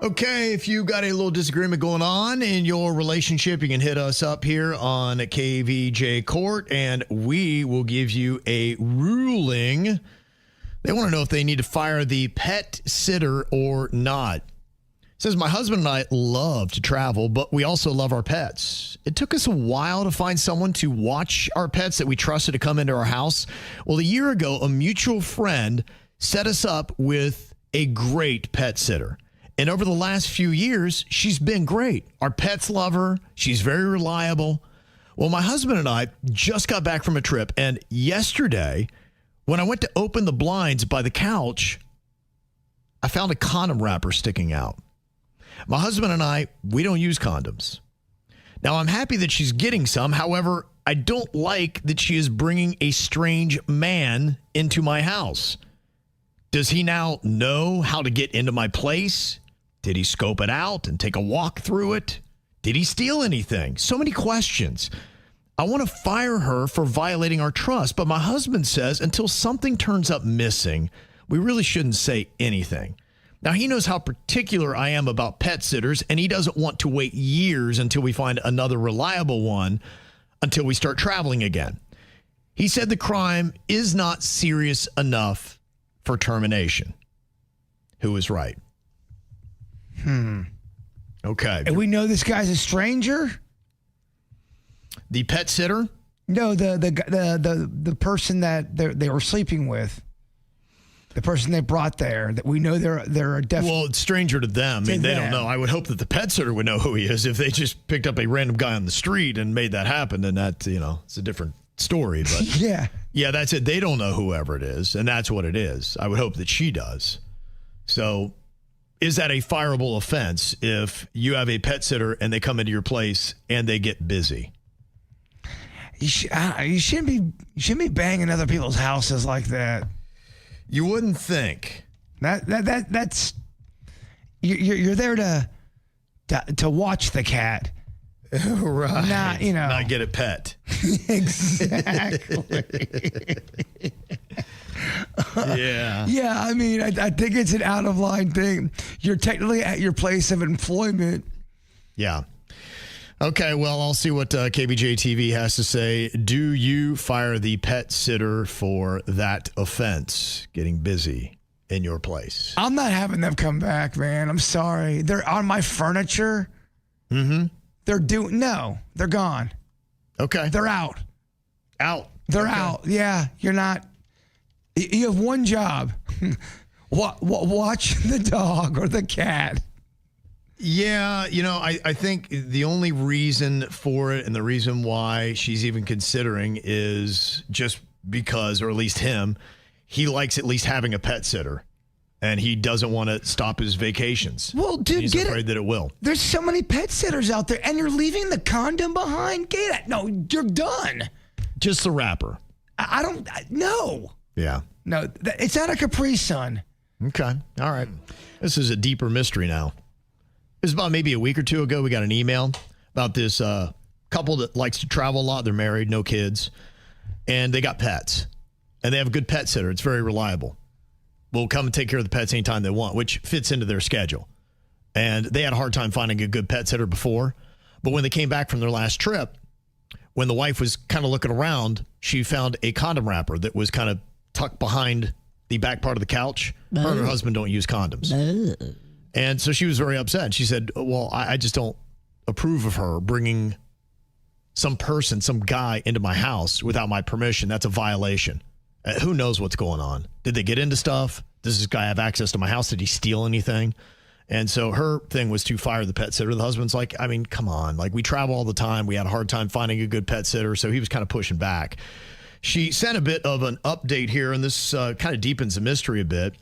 Okay, if you got a little disagreement going on in your relationship, you can hit us up here on KVJ Court, and we will give you a ruling. They want to know if they need to fire the pet sitter or not. It says, my husband and I love to travel, but we also love our pets. It took us a while to find someone to watch our pets that we trusted to come into our house. Well, a year ago, a mutual friend set us up with a great pet sitter. And over the last few years, she's been great. Our pets love her. She's very reliable. Well, my husband and I just got back from a trip, and yesterday, when I went to open the blinds by the couch, I found a condom wrapper sticking out. My husband and I, we don't use condoms. Now, I'm happy that she's getting some. However, I don't like that she is bringing a strange man into my house. Does he now know how to get into my place? Did he scope it out and take a walk through it? Did he steal anything? So many questions. I want to fire her for violating our trust, but my husband says until something turns up missing, we really shouldn't say anything. Now, he knows how particular I am about pet sitters, and he doesn't want to wait years until we find another reliable one until we start traveling again. He said the crime is not serious enough for termination. Who is right? Okay. And we know this guy's a stranger? The pet sitter? No, the person that they were sleeping with. The person they brought there, that we know they're a definite. Well, it's stranger to them. I mean, they don't know. I would hope that the pet sitter would know who he is. If they just picked up a random guy on the street and made that happen, then that, it's a different story. But yeah, that's it. They don't know whoever it is, and that's what it is. I would hope that she does. So is that a fireable offense if you have a pet sitter and they come into your place and they get busy? You shouldn't be banging other people's houses like that. You wouldn't think. That's you're there to watch the cat. Right. Not get a pet. Exactly. Yeah. Yeah, I mean, I think it's an out of line thing. You're technically at your place of employment. Yeah. Okay, well, I'll see what KVJ TV has to say. Do you fire the pet sitter for that offense, getting busy in your place? I'm not having them come back, man. I'm sorry. They're on my furniture. Mm-hmm. They're gone. Okay. They're out. They're out. Yeah, you're not. You have one job. Watch the dog or the cat. Yeah, I think the only reason for it and the reason why she's even considering is just because, or at least him, he likes at least having a pet sitter. And he doesn't want to stop his vacations. Well, dude, he's afraid that it will. There's so many pet sitters out there, and you're leaving the condom behind? Get it. No, you're done. Just the wrapper. No. Yeah. No, it's not a Capri Sun. Okay. All right. This is a deeper mystery now. It was about maybe a week or two ago. We got an email about this couple that likes to travel a lot. They're married, no kids, and they got pets. And they have a good pet sitter. It's very reliable. Will come and take care of the pets anytime they want, which fits into their schedule. And they had a hard time finding a good pet sitter before. But when they came back from their last trip, when the wife was kind of looking around, she found a condom wrapper that was kind of tucked behind the back part of the couch. Her and her husband don't use condoms. And so she was very upset. She said, well, I just don't approve of her bringing some guy into my house without my permission. That's a violation. Who knows what's going on? Did they get into stuff? Does this guy have access to my house? Did he steal anything? And so her thing was to fire the pet sitter. The husband's like, I mean, come on. Like, we travel all the time. We had a hard time finding a good pet sitter. So he was kind of pushing back. She sent a bit of an update here, and this kind of deepens the mystery a bit.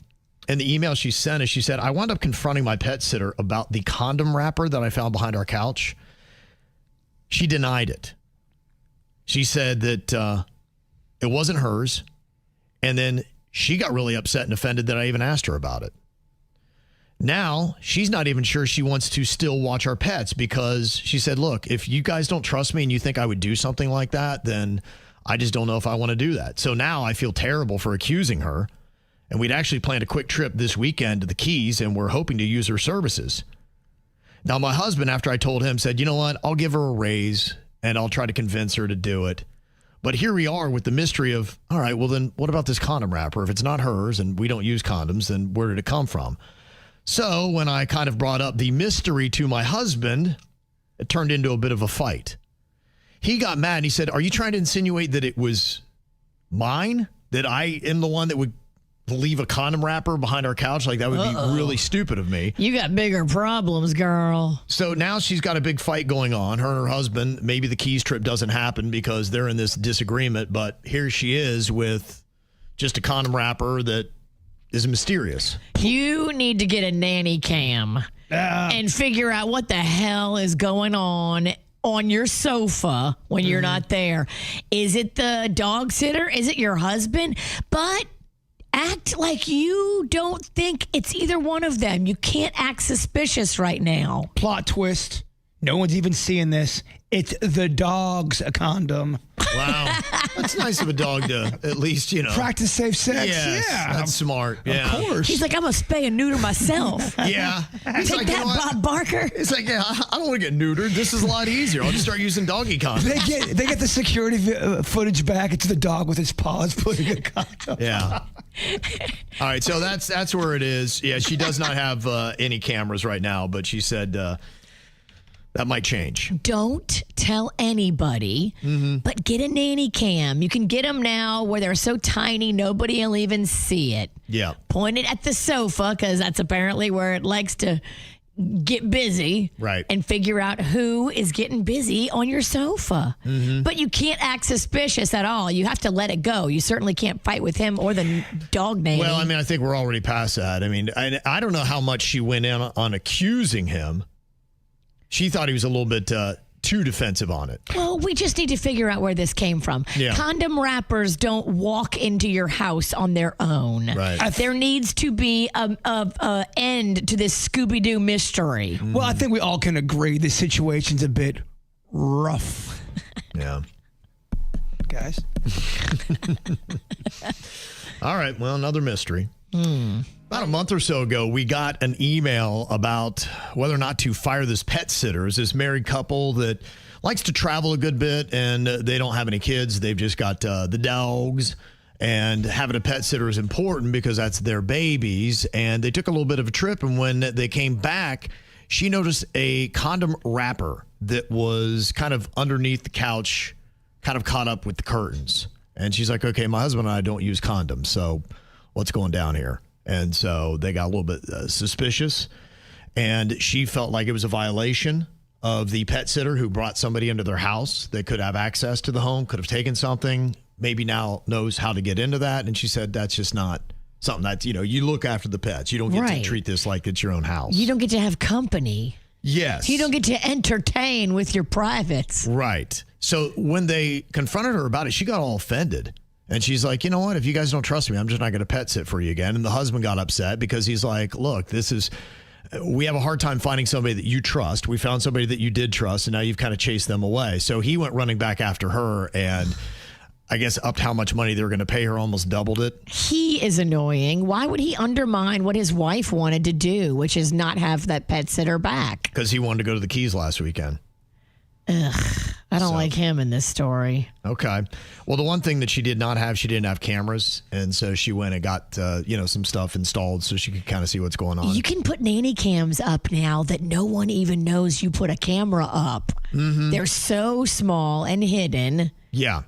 In the email she sent us, she said, I wound up confronting my pet sitter about the condom wrapper that I found behind our couch. She denied it. She said that it wasn't hers. And then she got really upset and offended that I even asked her about it. Now, she's not even sure she wants to still watch our pets because she said, look, if you guys don't trust me and you think I would do something like that, then I just don't know if I want to do that. So now I feel terrible for accusing her. And we'd actually planned a quick trip this weekend to the Keys, and we're hoping to use her services. Now, my husband, after I told him, said, you know what? I'll give her a raise, and I'll try to convince her to do it. But here we are with the mystery of, all right, well, then what about this condom wrapper? If it's not hers and we don't use condoms, then where did it come from? So when I kind of brought up the mystery to my husband, it turned into a bit of a fight. He got mad and he said, are you trying to insinuate that it was mine? That I am the one that would leave a condom wrapper behind our couch? Like, that would be really stupid of me. You got bigger problems, girl. So now she's got a big fight going on. Her and her husband, maybe the Keys trip doesn't happen because they're in this disagreement. But here she is with just a condom wrapper that is mysterious. You need to get a nanny cam and figure out what the hell is going on your sofa when you're not there. Is it the dog sitter? Is it your husband? But act like you don't think it's either one of them. You can't act suspicious right now. Plot twist. No one's even seeing this. It's the dog's condom. Wow. That's nice of a dog to at least, Practice safe sex. Yes, Yeah. that's smart. Yeah. Of course. He's like, I'm going to spay and neuter myself. Yeah. It's Take like, that, Bob Barker. It's like, yeah, I don't want to get neutered. This is a lot easier. I'll just start using doggy condoms. They get the security footage back. It's the dog with his paws putting a condom. Yeah. All right. So that's where it is. Yeah. She does not have any cameras right now, but she said that might change. Don't tell anybody, but get a nanny cam. You can get them now where they're so tiny nobody will even see it. Yeah. Point it at the sofa because that's apparently where it likes to get busy. Right. And figure out who is getting busy on your sofa. But you can't act suspicious at all. You have to let it go. You certainly can't fight with him or the dog nanny. Well, I mean, I think we're already past that. I mean, I don't know how much she went in on accusing him. She thought he was a little bit too defensive on it. Well, we just need to figure out where this came from. Yeah. Condom wrappers don't walk into your house on their own. Right. There needs to be an end to this Scooby-Doo mystery. Well, I think we all can agree this situation's a bit rough. Yeah. Guys. All right. Well, another mystery. About a month or so ago, we got an email about whether or not to fire this pet sitter. It's this married couple that likes to travel a good bit, and they don't have any kids. They've just got the dogs, and having a pet sitter is important because that's their babies. And they took a little bit of a trip, and when they came back, she noticed a condom wrapper that was kind of underneath the couch, kind of caught up with the curtains. And she's like, okay, my husband and I don't use condoms, so what's going down here? And so they got a little bit suspicious, and she felt like it was a violation of the pet sitter who brought somebody into their house that could have access to the home, could have taken something, maybe now knows how to get into that. And she said that's just not something that's, you look after the pets. You don't get to treat this like it's your own house. You don't get to have company. Yes. You don't get to entertain with your privates. Right. So when they confronted her about it, she got all offended. And she's like, you know what? If you guys don't trust me, I'm just not going to pet sit for you again. And the husband got upset because he's like, look, we have a hard time finding somebody that you trust. We found somebody that you did trust, and now you've kind of chased them away. So he went running back after her and I guess upped how much money they were going to pay her, almost doubled it. He is annoying. Why would he undermine what his wife wanted to do, which is not have that pet sitter back? Because he wanted to go to the Keys last weekend. Ugh, I don't like him in this story. Okay. Well, the one thing that she did not have, she didn't have cameras. And so she went and got, some stuff installed so she could kind of see what's going on. You can put nanny cams up now that no one even knows you put a camera up. They're so small and hidden. Yeah.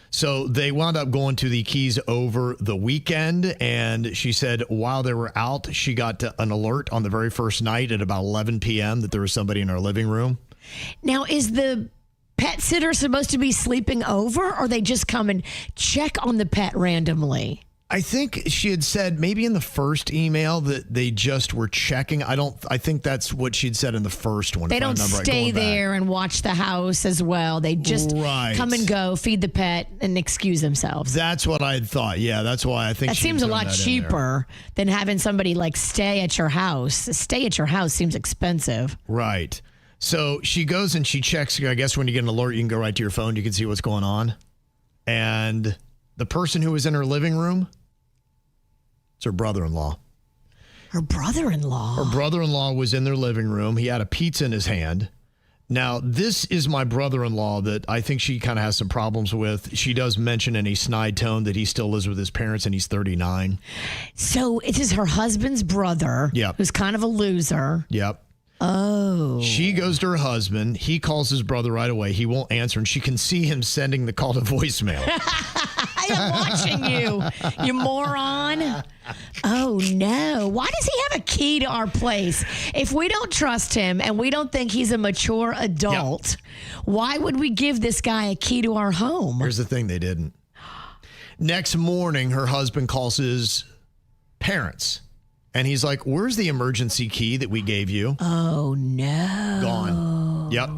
So they wound up going to the Keys over the weekend. And she said while they were out, she got an alert on the very first night at about 11 p.m. that there was somebody in her living room. Now, is the pet sitter supposed to be sleeping over, or they just come and check on the pet randomly? I think she had said maybe in the first email that they just were checking. I think that's what she'd said in the first one. They don't stay there and watch the house as well. They just come and go, feed the pet, and excuse themselves. That's what I thought. Yeah, that's why I think that seems a lot cheaper than having somebody like stay at your house. Stay at your house seems expensive. Right. So she goes and she checks. I guess when you get an alert, you can go right to your phone. You can see what's going on. And the person who was in her living room It's her brother-in-law. Her brother-in-law. Her brother-in-law was in their living room. He had a pizza in his hand. Now, this is my brother-in-law that I think she kind of has some problems with. She does mention in a snide tone that he still lives with his parents and he's 39. So it is her husband's brother, Yep. who's kind of a loser. Yep. Oh. She goes to her husband. He calls his brother right away. He won't answer, and she can see him sending the call to voicemail. I am watching you, you moron. Oh, no. Why does he have a key to our place? If we don't trust him and we don't think he's a mature adult, why would we give this guy a key to our home? Here's the thing, they didn't. Next morning, her husband calls his parents, and he's like, where's the emergency key that we gave you? Oh, no. Gone. Yep.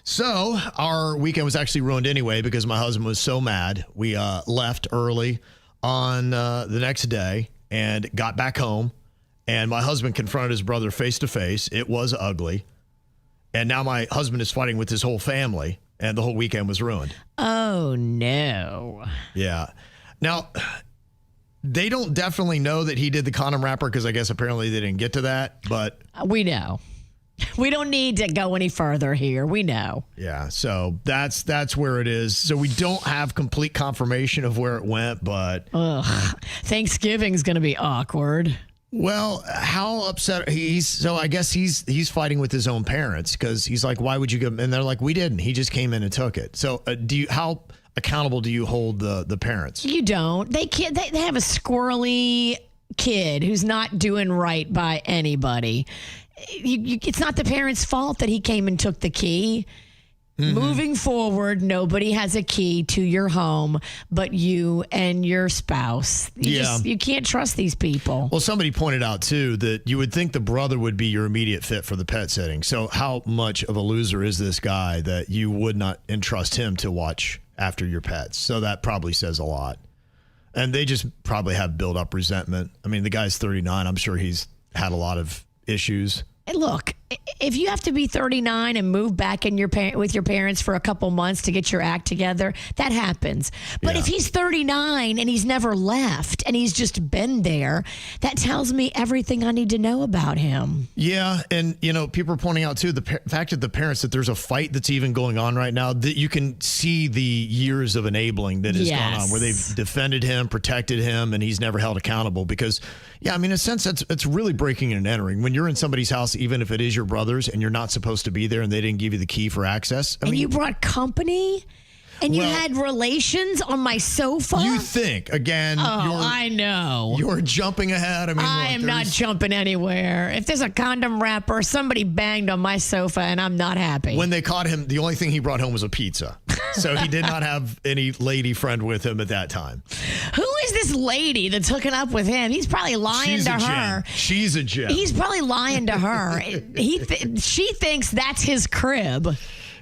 So our weekend was actually ruined anyway because my husband was so mad. We left early on the next day and got back home. And my husband confronted his brother face to face. It was ugly. And now my husband is fighting with his whole family. And the whole weekend was ruined. Oh, no. Yeah. Now, they don't definitely know that he did the condom wrapper because I guess apparently they didn't get to that. But we know. We don't need to go any further here. We know. Yeah, so that's where it is. So we don't have complete confirmation of where it went, but Thanksgiving's going to be awkward. Well, how upset he's so I guess he's fighting with his own parents because he's like, why would you give him? And they're like, we didn't. He just came in and took it. So how accountable do you hold the parents? You don't. They can't. They have a squirrely kid who's not doing right by anybody. It's not the parents' fault that he came and took the key. Mm-hmm. Moving forward, nobody has a key to your home but you and your spouse. You can't trust these people. Well, somebody pointed out, too, that you would think the brother would be your immediate fit for the pet sitting. So how much of a loser is this guy that you would not entrust him to watch after your pets? So that probably says a lot. And they just probably have built up resentment. I mean, the guy's 39. I'm sure he's had a lot of issues. Look, if you have to be 39 and move back in with your parents for a couple months to get your act together, that happens. But if he's 39 and he's never left and he's just been there, that tells me everything I need to know about him. Yeah, and people are pointing out too the fact that the parents that there's a fight that's even going on right now that you can see the years of enabling that has gone on where they've defended him, protected him, and he's never held accountable because. Yeah, I mean, in a sense, it's really breaking and entering. When you're in somebody's house, even if it is your brother's, and you're not supposed to be there and they didn't give you the key for access. I mean, you brought company? And you had relations on my sofa? You think, again. I know. You're jumping ahead. I am not jumping anywhere. If there's a condom wrapper, somebody banged on my sofa and I'm not happy. When they caught him, the only thing he brought home was a pizza. So he did not have any lady friend with him at that time. Who is this lady that's hooking up with him? He's probably lying to her. She's a gem. He's probably lying to her. She thinks that's his crib.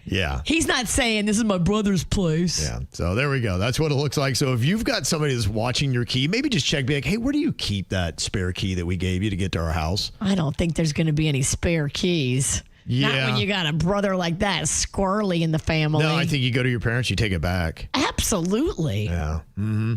Yeah. He's not saying this is my brother's place. Yeah. So there we go. That's what it looks like. So if you've got somebody that's watching your key, maybe just check back. Hey, where do you keep that spare key that we gave you to get to our house? I don't think there's going to be any spare keys. Yeah. Not when you got a brother like that, squirrely in the family. No, I think you go to your parents, you take it back. Absolutely. Yeah. Mm-hmm.